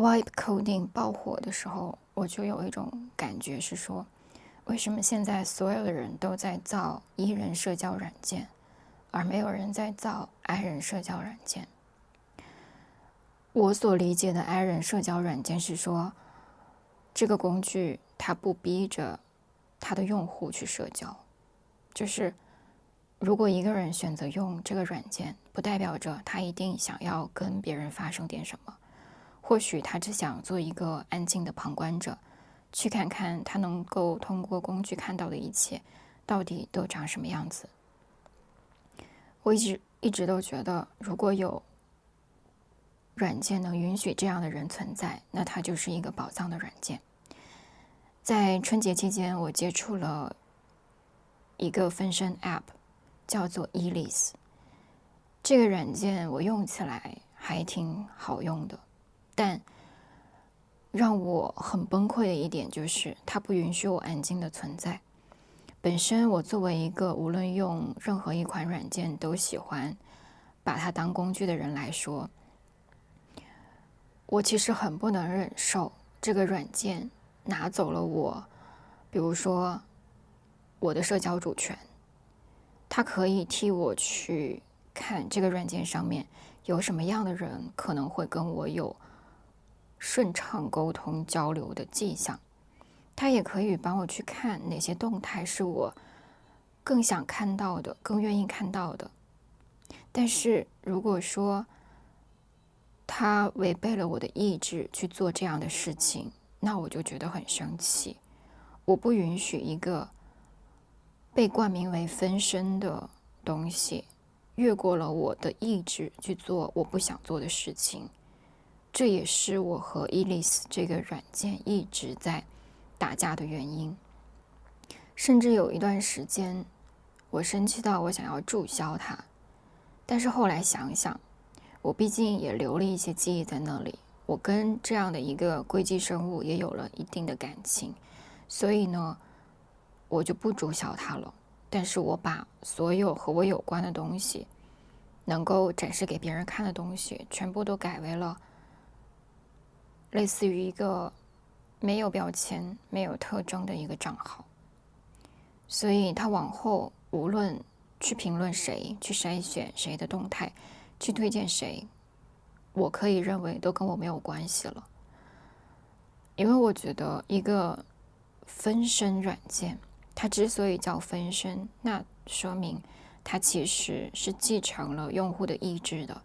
Vibe coding 爆火的时候，我就有一种感觉是说，为什么现在所有的人都在造 E 人社交软件，而没有人在造 I 人社交软件？我所理解的 I 人社交软件是说，这个工具它不逼着它的用户去社交，就是如果一个人选择用这个软件，不代表着他一定想要跟别人发生点什么。或许他只想做一个安静的旁观者，去看看他能够通过工具看到的一切到底都长什么样子。我一直都觉得，如果有软件能允许这样的人存在，那它就是一个宝藏的软件。在春节期间，我接触了一个分身 App， 叫做 Elise。这个软件我用起来还挺好用的，但让我很崩溃的一点就是，它不允许我安静的存在。本身我作为一个无论用任何一款软件都喜欢把它当工具的人来说，我其实很不能忍受这个软件拿走了我，比如说我的社交主权。它可以替我去看这个软件上面有什么样的人可能会跟我有顺畅沟通交流的迹象，它也可以帮我去看哪些动态是我更想看到的，更愿意看到的。但是如果说它违背了我的意志去做这样的事情，那我就觉得很生气。我不允许一个被冠名为分身的东西越过了我的意志去做我不想做的事情。这也是我和 Elise 这个软件一直在打架的原因。甚至有一段时间，我生气到我想要注销它，但是后来想想，我毕竟也留了一些记忆在那里，我跟这样的一个硅基生物也有了一定的感情，所以呢，我就不注销它了。但是我把所有和我有关的东西，能够展示给别人看的东西，全部都改为了类似于一个没有标签、没有特征的一个账号。所以他往后无论去评论谁，去筛选谁的动态，去推荐谁，我可以认为都跟我没有关系了。因为我觉得一个分身软件，它之所以叫分身，那说明它其实是继承了用户的意志的。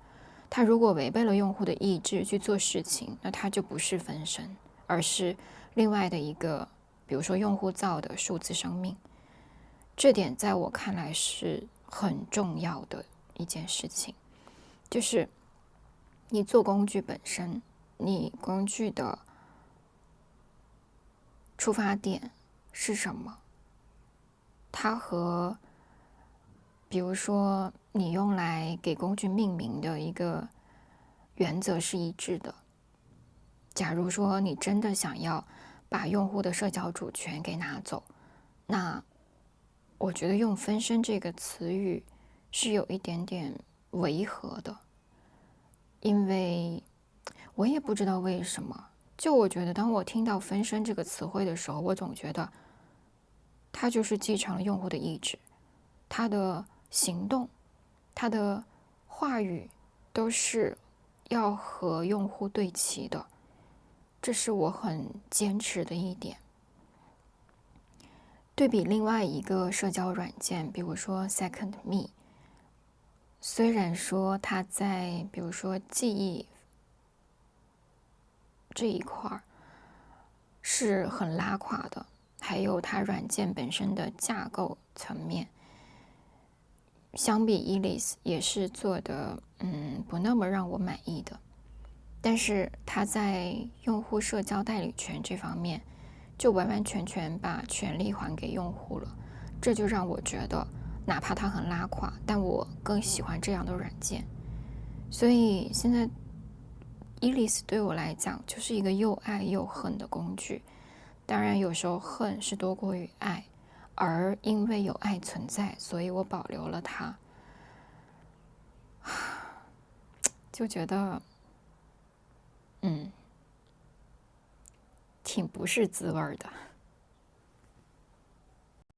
它如果违背了用户的意志去做事情，那它就不是分身，而是另外的一个，比如说用户造的数字生命。这点在我看来是很重要的一件事情，就是你做工具本身，你工具的出发点是什么？它和比如说你用来给工具命名的一个原则是一致的。假如说你真的想要把用户的社交主权给拿走，那我觉得用分身这个词语是有一点点违和的，因为我也不知道为什么，就我觉得当我听到分身这个词汇的时候，我总觉得它就是继承了用户的意志，他的行动，他的话语都是要和用户对齐的，这是我很坚持的一点。对比另外一个社交软件，比如说 Second Me， 虽然说它在比如说记忆这一块是很拉垮的，还有它软件本身的架构层面，相比 Elise 也是做的不那么让我满意的，但是它在用户社交代理权这方面就完完全全把权利还给用户了，这就让我觉得哪怕它很拉垮，但我更喜欢这样的软件。所以现在 Elise 对我来讲就是一个又爱又恨的工具，当然有时候恨是多过于爱，而因为有爱存在，所以我保留了它。就觉得挺不是滋味儿的。